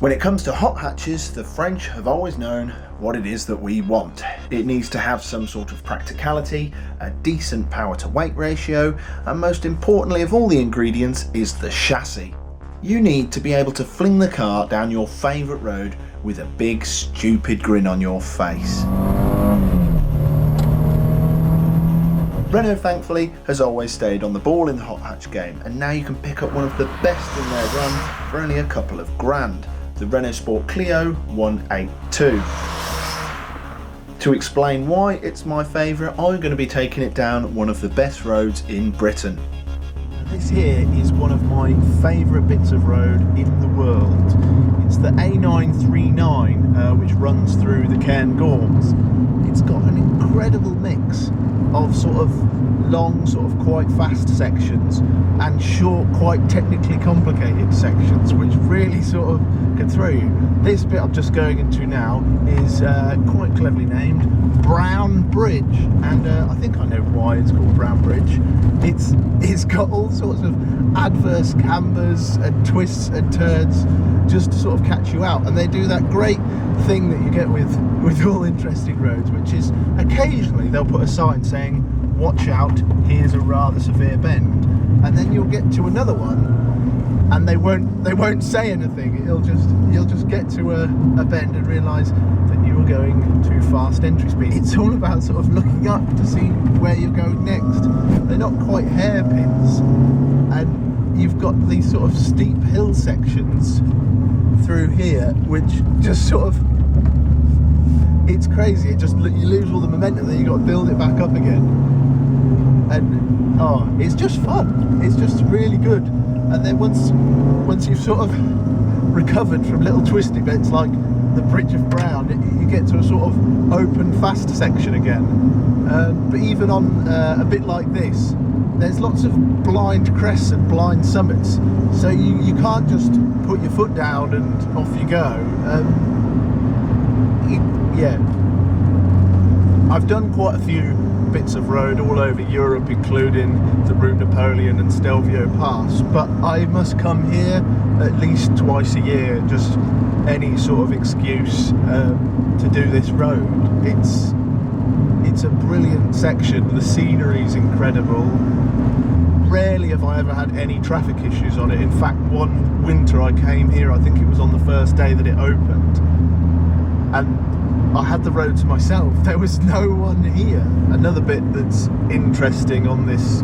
When it comes to hot hatches, the French have always known what it is that we want. It needs to have some sort of practicality, a decent power to weight ratio, and most importantly of all the ingredients is the chassis. You need to be able to fling the car down your favourite road with a big stupid grin on your face. Renault thankfully has always stayed on the ball in the hot hatch game, and now you can pick up one of the best in their run for only a couple of grand. The Renaultsport Clio 182. To explain why it's my favourite, I'm going to be taking it down one of the best roads in Britain. This here is one of my favourite bits of road in the world. It's the A939 which runs through the Cairngorms. It's got an incredible mix of sort of long, sort of quite fast sections and short, quite technically complicated sections, which really sort of can throw you. This bit I'm just going into now is quite cleverly named Brown Bridge, and I think I know why it's called Brown Bridge. It's got all sorts of adverse cambers and twists and turns just to sort of catch you out, and they do that great thing that you get with all interesting roads, which is occasionally they'll put a sign saying watch out, here's a rather severe bend, and then you'll get to another one and they won't say anything. You'll just get to a bend and realise that you were going too fast entry speed. It's all about sort of looking up to see where you're going next. They're not quite hairpins, and you've got these sort of steep hill sections through here which just sort of, it's crazy. It just, you lose all the momentum, then you got to build it back up again, and oh, it's just fun. It's just really good. And then once you've sort of recovered from little twisty bits like the Bridge of Brown, you get to a sort of open fast section again. But even on a bit like this, there's lots of blind crests and blind summits, so you can't just put your foot down and off you go. Yeah, I've done quite a few bits of road all over Europe, including the Route Napoleon and Stelvio Pass, but I must come here at least twice a year, just any sort of excuse to do this road. It's a brilliant section, the scenery's incredible. Rarely have I ever had any traffic issues on it. In fact, one winter I came here, I think it was on the first day that it opened, and I had the road to myself. There was no one here. Another bit that's interesting on this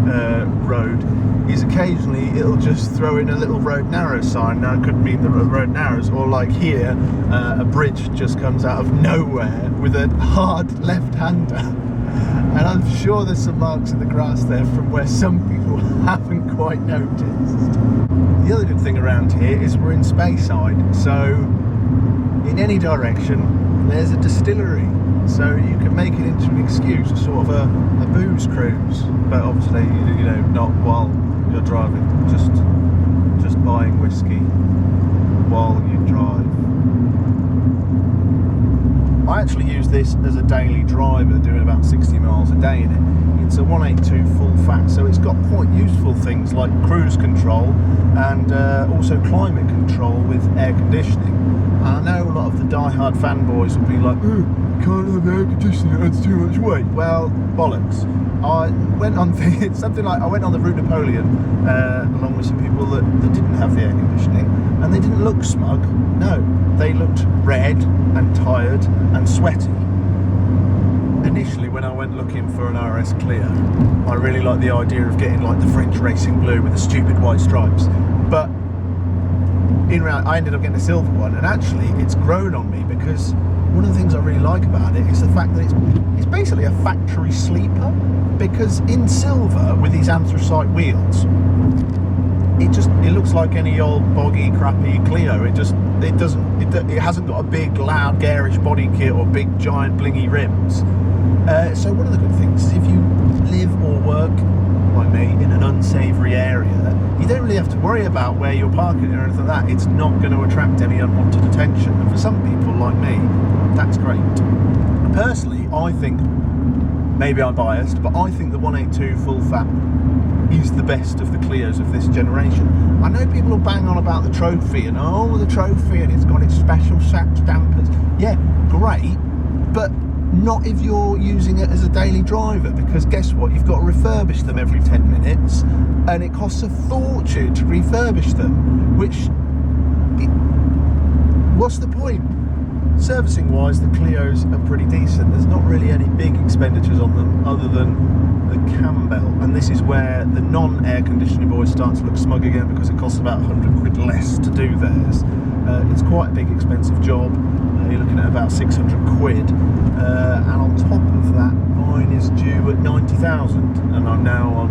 road is occasionally it'll just throw in a little road narrow sign. Now it could mean the road narrows, or like here, a bridge just comes out of nowhere with a hard left-hander. And I'm sure there's some marks in the grass there from where some people haven't quite noticed. The other good thing around here is we're in Speyside, so in any direction there's a distillery, so you can make it into an excuse, sort of a booze cruise, but obviously you know, not while you're driving, just buying whiskey while you drive. I actually use this as a daily driver, doing about 60 miles a day in it. It's a 182 full fat, so it's got quite useful things like cruise control and also climate control with air conditioning. I know a lot of the die-hard fanboys will be like, oh, you can't have air conditioning, it's too much weight. Well, bollocks. I went on something like, I went on the Route Napoleon along with some people that didn't have the air conditioning, and they didn't look smug. No, they looked red and tired and sweaty. Initially, when I went looking for an RS Clio, I really liked the idea of getting like the French racing blue with the stupid white stripes, but I ended up getting a silver one, and actually it's grown on me, because one of the things I really like about it is the fact that it's basically a factory sleeper, because in silver with these anthracite wheels, it looks like any old boggy crappy Clio. It hasn't got a big loud garish body kit or big giant blingy rims. So one of the good things is if you live or work like me in an unsavoury area, you don't really have to worry about where you're parking or anything like that. It's not going to attract any unwanted attention, and for some people like me, that's great. Personally, I think, maybe I'm biased, but I think the 182 full fat is the best of the Clios of this generation. I know people will bang on about the trophy and the trophy and it's got its special dampers. Yeah, great, but not if you're using it as a daily driver, because guess what? You've got to refurbish them every 10 minutes and it costs a fortune to refurbish them, what's the point? Servicing wise, the Clios are pretty decent. There's not really any big expenditures on them other than the cam belt, and this is where the non-air conditioning boys start to look smug again, because it costs about 100 quid less to do theirs. It's quite a big expensive job. You're looking at about 600 quid, and on top of that, mine is due at 90,000 and I'm now on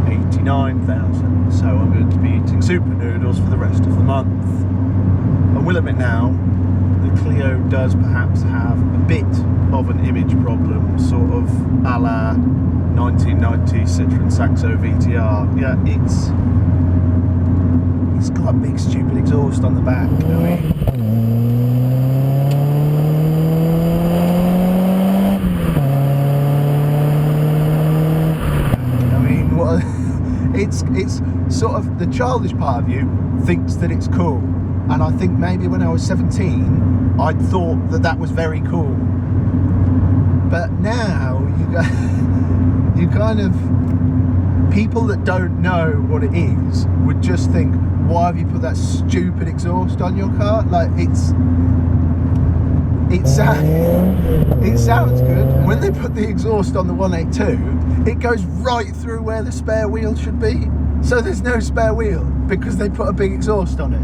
89,000, so I'm going to be eating super noodles for the rest of the month. I will admit now, the Clio does perhaps have a bit of an image problem, sort of a la 1990 Citroen Saxo VTR. Yeah, it's got a big stupid exhaust on the back. It's sort of, the childish part of you thinks that it's cool, and I think maybe when I was 17 I thought that was very cool, but now you kind of, people that don't know what it is would just think, why have you put that stupid exhaust on your car? Like, it sounds good. When they put the exhaust on the 182, it goes right through where the spare wheel should be. So there's no spare wheel because they put a big exhaust on it.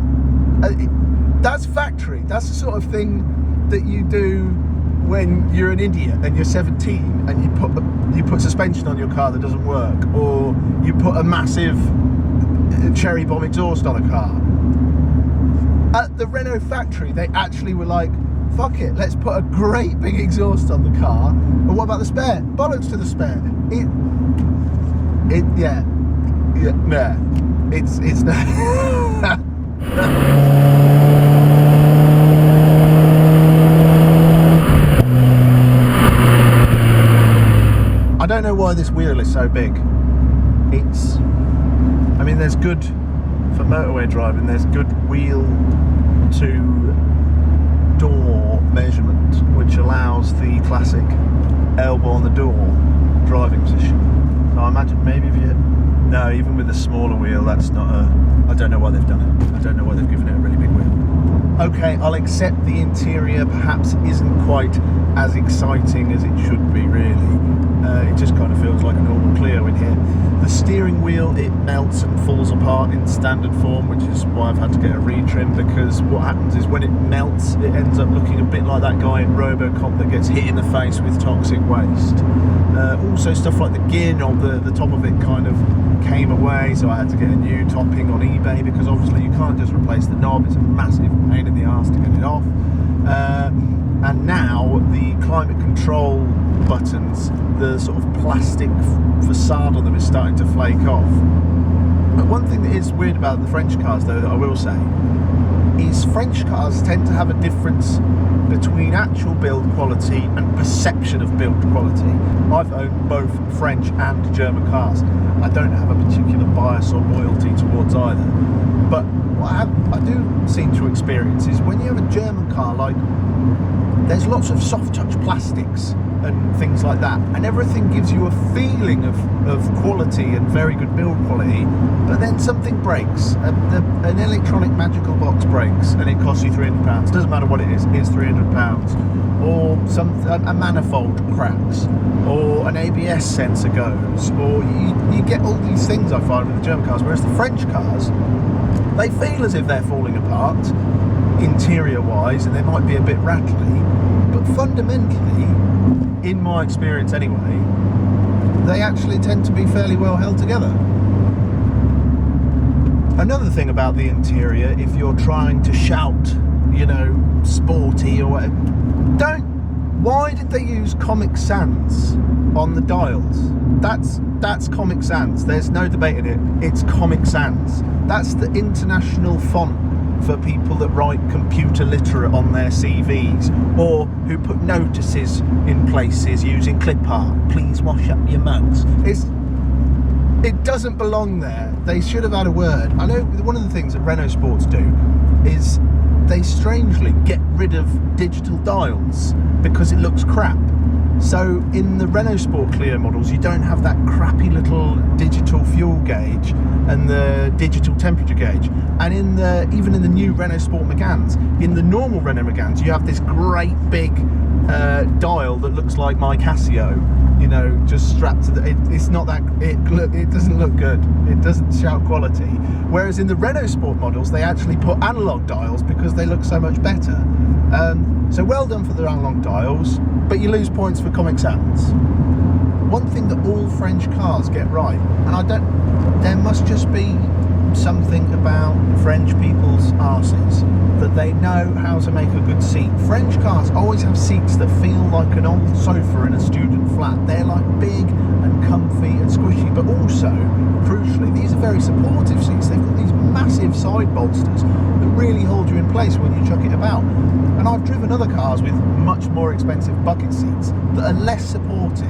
That's factory. That's the sort of thing that you do when you're an idiot and you're 17 and you put suspension on your car that doesn't work, or you put a massive cherry bomb exhaust on a car. At the Renault factory, they actually were like, fuck it, let's put a great big exhaust on the car. And what about the spare? Bollocks to the spare. It's I don't know why this wheel is so big. I mean, there's good, for motorway driving, there's good wheel to door measurement, which allows the classic elbow on the door driving position. So I imagine maybe if you, no, even with a smaller wheel, that's not I don't know why they've done it. I don't know why they've given it a really big wheel. Okay, I'll accept the interior perhaps isn't quite as exciting as it should be, really. It just kind of feels like a normal Clio in here. The steering wheel, it melts and falls apart in standard form, which is why I've had to get a retrim, because what happens is when it melts, it ends up looking a bit like that guy in Robocop that gets hit in the face with toxic waste. Also stuff like the gear knob, the top of it kind of came away, so I had to get a new topping on eBay, because obviously you can't just replace the knob, it's a massive pain in the arse to get it off. And now the climate control buttons, the sort of plastic facade on them is starting to flake off. But one thing that is weird about the French cars, though, that I will say, is French cars tend to have a difference between actual build quality and perception of build quality. I've owned both French and German cars. I don't have a particular bias or loyalty towards either. But what I do seem to experience is when you have a German car, like, there's lots of soft touch plastics and things like that, and everything gives you a feeling of quality and very good build quality, but then something breaks, an electronic magical box breaks and it costs you £300. Doesn't matter what it is, it's £300. Or a manifold cracks, or an ABS sensor goes, or you get all these things I find with the German cars, whereas the French cars, they feel as if they're falling apart interior wise, and they might be a bit rattly, but fundamentally, in my experience anyway, they actually tend to be fairly well held together. Another thing about the interior, if you're trying to shout, you know, sporty or whatever, why did they use Comic Sans on the dials? That's Comic Sans, there's no debating it, it's Comic Sans. That's the international font for people that write computer literate on their CVs, or who put notices in places using clip art. Please wash up your mugs. It doesn't belong there. They should have had a word. I know one of the things that Renault Sports do is they strangely get rid of digital dials because it looks crap. So in the Renault Sport Clio models, you don't have that crappy little digital fuel gauge and the digital temperature gauge. And even in the new Renault Sport Meganes, in the normal Renault Meganes, you have this great big dial that looks like my Casio, you know, just strapped to the. It's not that. It doesn't look good. It doesn't shout quality. Whereas in the Renault Sport models, they actually put analog dials because they look so much better. So well done for the analog dials, but you lose points for Comic Sans. One thing that all French cars get right, and there must just be something about French people's arses that they know how to make a good seat. French cars always have seats that feel like an old sofa in a student flat. They're like big and comfy and squishy, but also, crucially, these are very supportive seats. They've got these massive side bolsters that really hold you in place when you chuck it about. And I've driven other cars with much more expensive bucket seats that are less supportive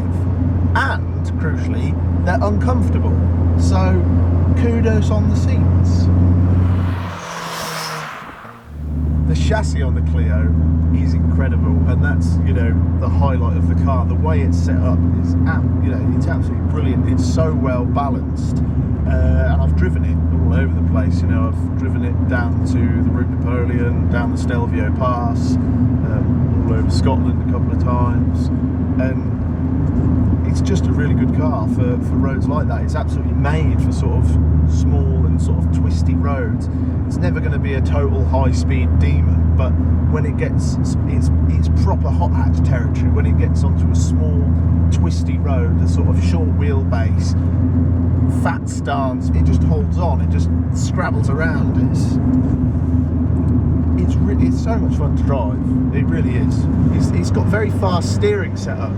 and, crucially, they're uncomfortable. So, kudos on the seats. The chassis on the Clio is incredible, and that's, you know, the highlight of the car. The way it's set up is, you know, it's absolutely brilliant. It's so well balanced, and I've driven it all over the place. You know, I've driven it down to the Route Napoleon, down the Stelvio Pass, all over Scotland a couple of times, and it's just a really good car for roads like that. It's absolutely made for sort of small and sort of twisty roads. It's never going to be a total high-speed demon, but when it gets it's proper hot hatch territory, when it gets onto a small twisty road, a sort of short wheelbase, fat stance, it just holds on. It just scrabbles around. It's so much fun to drive. It really is. It's got very fast steering setup.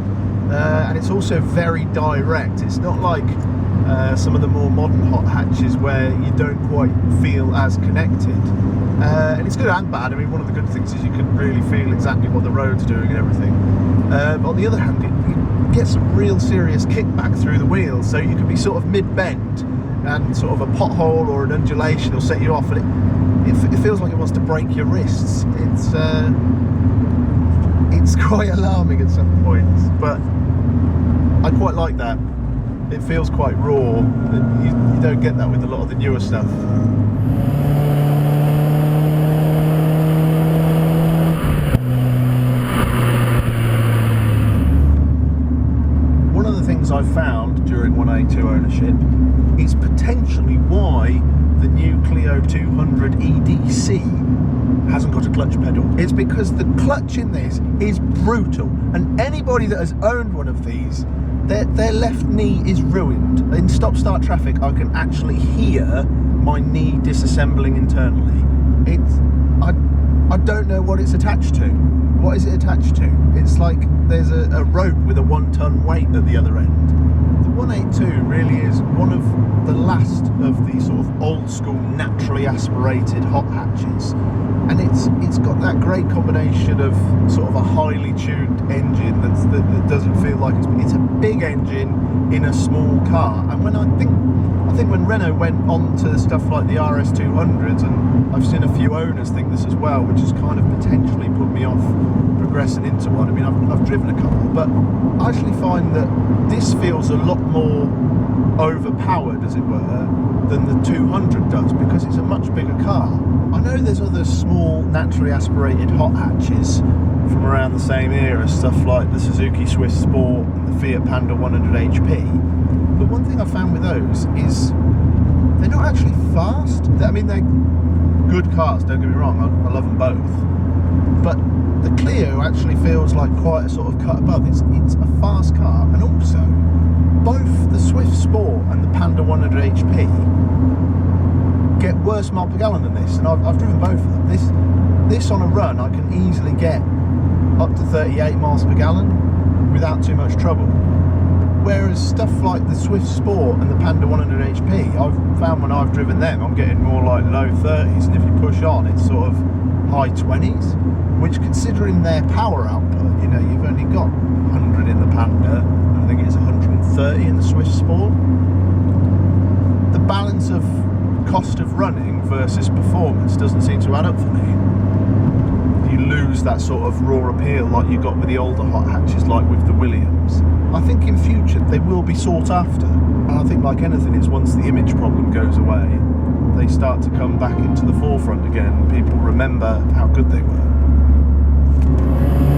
And it's also very direct. It's not like some of the more modern hot hatches where you don't quite feel as connected. And it's good and bad. I mean, one of the good things is you can really feel exactly what the road's doing and everything. But on the other hand, you get some real serious kickback through the wheels, so you can be sort of mid-bend and sort of a pothole or an undulation will set you off, and it feels like it wants to break your wrists. It's quite alarming at some points, but I quite like that. It feels quite raw. You don't get that with a lot of the newer stuff. One of the things I've found during 182 ownership is potentially why the new Clio 200 EDC hasn't got a clutch pedal. It's because the clutch in this is brutal, and anybody that has owned one of these, their left knee is ruined. In stop-start traffic, I can actually hear my knee disassembling internally. I don't know what it's attached to. What is it attached to? It's like there's a rope with a 1-ton weight at the other end. The 182 really is one of the last of the sort of old school naturally aspirated hot hatches, and it's got that great combination of sort of a highly tuned engine that doesn't feel like it's a big engine in a small car. And when I think when Renault went on to stuff like the RS200s, and I've seen a few owners think this as well, which has kind of potentially put me off progressing into one. I mean, I've driven a couple, but I actually find that this feels a lot more overpowered, as it were, than the 200 does, because it's a much bigger car. I know there's other small naturally aspirated hot hatches from around the same era, stuff like the Suzuki Swift Sport and the Fiat Panda 100 HP. But one thing I found with those is they're not actually fast. I mean, they're good cars, don't get me wrong, I love them both. But the Clio actually feels like quite a sort of cut above. It's a fast car, and also both the Swift Sport and the Panda 100 HP get worse mile per gallon than this, and I've driven both of them. This on a run, I can easily get up to 38 miles per gallon without too much trouble. Whereas stuff like the Swift Sport and the Panda 100 HP, I've found when I've driven them, I'm getting more like low 30s, and if you push on, it's sort of high 20s, which, considering their power output, you know, you've only got 100 in the Panda, and I think it's 130 in the Swift Sport. balance of cost of running versus performance doesn't seem to add up for me. You lose that sort of raw appeal like you got with the older hot hatches, like with the Williams. I think in future they will be sought after, and I think like anything is, once the image problem goes away, they start to come back into the forefront again. People remember how good they were.